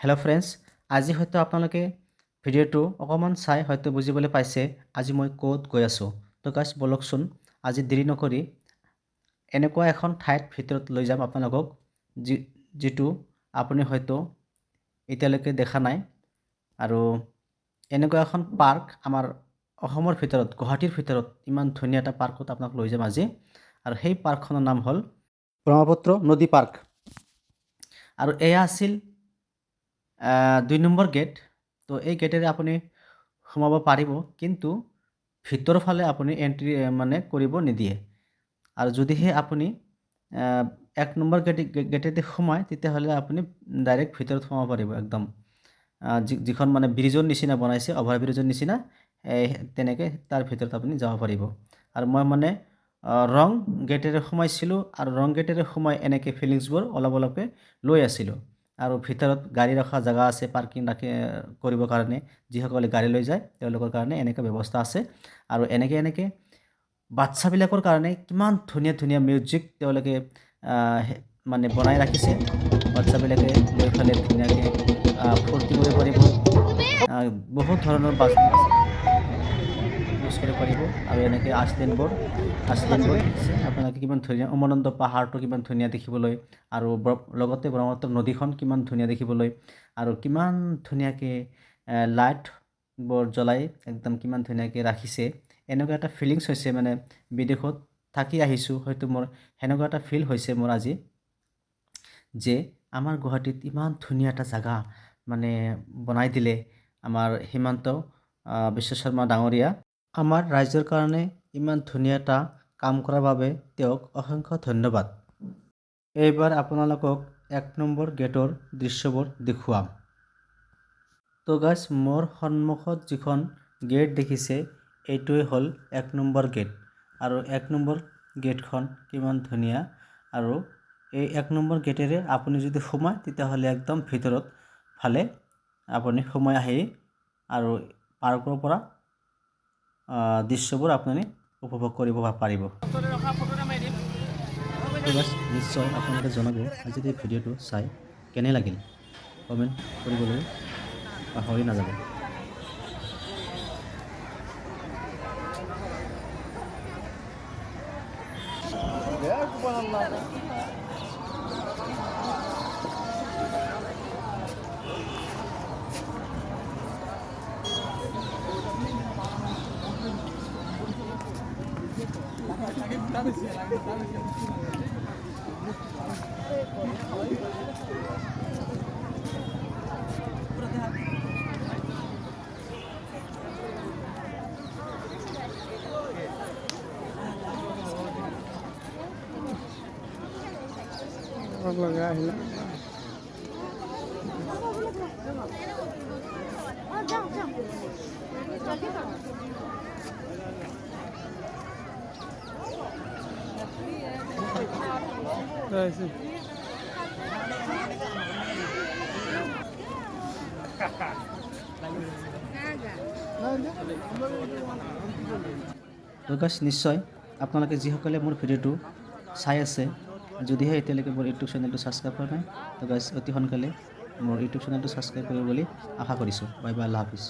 Hello' friends, আজি হয়তো আপোনালোকে ভিডিঅ'টো অকণমান চাই হয়তো বুজিবলৈ পাইছে আজি মই ক'ত গৈ আছোঁ। তো গাইছ বলকচোন আজি দেৰি নকৰি এনেকুৱা এখন ঠাইত ভিতৰত লৈ যাম আপোনালোকক যিটো আপুনি হয়তো এতিয়ালৈকে দেখা নাই। আৰু এনেকুৱা এখন পাৰ্ক আমাৰ অসমৰ ভিতৰত গুৱাহাটীৰ ভিতৰত ইমান ধুনীয়া এটা পাৰ্কত আপোনাক লৈ যাম আজি। আৰু সেই পাৰ্কখনৰ নাম হ'ল ব্ৰহ্মপুত্ৰ নদী পাৰ্ক। আৰু এয়া আছিল 2 নম্বৰ গেট। তো এই গেটেৰে আপুনি সোমাব পাৰিব, কিন্তু ভিতৰৰ ফালে আপুনি এণ্ট্ৰি কৰিব নিদিয়ে। আৰু যদিহে আপুনি 1 নম্বৰ গেটেদি সোমায় তেতিয়াহ'লে আপুনি ডাইৰেক্ট ভিতৰত সোমাব পাৰিব একদম। যিখন ব্ৰিজৰ নিচিনা বনাইছে, অভাৰ ব্ৰিজৰ নিচিনা, তেনেকৈ তাৰ ভিতৰত আপুনি যাব পাৰিব। আৰু মই ৰং গেটেৰে সোমাইছিলোঁ আৰু ৰং গেটেৰে সোমাই এনেকৈ ফিলিংছবোৰ অলপ অলপকৈ লৈ আছিলোঁ। আৰু ভিতৰত গাড়ী ৰখা জেগা আছে, পাৰ্কিং কৰিবৰ কাৰণে যিসকলে গাড়ী লৈ যায় তেওঁলোকৰ কাৰণে এনেকৈ ব্যৱস্থা আছে। আৰু এনেকৈ বাচ্চাবিলাকৰ কাৰণে কিমান ধুনীয়া ধুনীয়া মিউজিক তেওঁলোকে বনাই ৰাখিছে। বাচ্চাবিলাকে লৈ পেলাই ধুনীয়াকৈ ফূৰ্তি কৰিব পাৰিব। বহুত ধৰণৰ বাজনা আছে, ইউজ কৰিব পাৰিব। আৰু এনেকৈ আইচলেণ্ডবোৰ দেখিছে আপোনালোকে কিমান ধুনীয়া, উমানন্দ পাহাৰটো কিমান ধুনীয়া দেখিবলৈ, আৰু লগতে ব্ৰহ্মপুত্ৰ নদীখন কিমান ধুনীয়া দেখিবলৈ, আৰু কিমান ধুনীয়াকৈ লাইটবোৰ জ্বলাই একদম কিমান ধুনীয়াকৈ ৰাখিছে। এনেকুৱা এটা ফিলিংছ হৈছে, বিদেশত থাকি আহিছোঁ হয়তো মোৰ সেনেকুৱা এটা ফিল হৈছে মোৰ আজি, যে আমাৰ গুৱাহাটীত ইমান ধুনীয়া এটা জেগা বনাই দিলে আমাৰ হিমন্ত বিশ্ব শৰ্মা ডাঙৰীয়া। আমাৰ ৰাইজৰ কাৰণে ইমান ধুনীয়া এটা কাম কৰাৰ বাবে তেওঁক অসংখ্য ধন্যবাদ। এইবাৰ আপোনালোকক 1 নম্বৰ গেটৰ দৃশ্যবোৰ দেখুৱাম। তো গাইছ, মোৰ সন্মুখত যিখন গেট দেখিছে এইটোৱে হ'ল 1 নম্বৰ গেট। আৰু 1 নম্বৰ গেটখন কিমান ধুনীয়া। আৰু এই 1 নম্বৰ গেটেৰে আপুনি যদি সোমায় তেতিয়াহ'লে একদম ভিতৰত ফালে আপুনি সোমাই আহি আৰু পাৰ্কৰ পৰা দৃশ্যবোৰ আপুনি উপভোগ কৰিব পাৰিব। নিশ্চয় আপোনালোকে জনাব আজিৰ এই ভিডিঅ'টো চাই কেনে লাগিল, কমেণ্ট কৰিবলৈ পাহৰি নাযাব। তো গাইছ, নিশ্চয় আপোনালোকে যিসকলে মোৰ ভিডিঅ'টো চাই আছে, যদিহে এতিয়ালৈকে মোৰ ইউটিউব চেনেলটো ছাবস্ক্ৰাইব কৰা নাই, তো গাইছ অতি সোনকালে মোৰ ইউটিউব চেনেলটো ছাবস্ক্ৰাইব কৰিব বুলি আশা কৰিছোঁ। Bye bye, Allah Hafiz.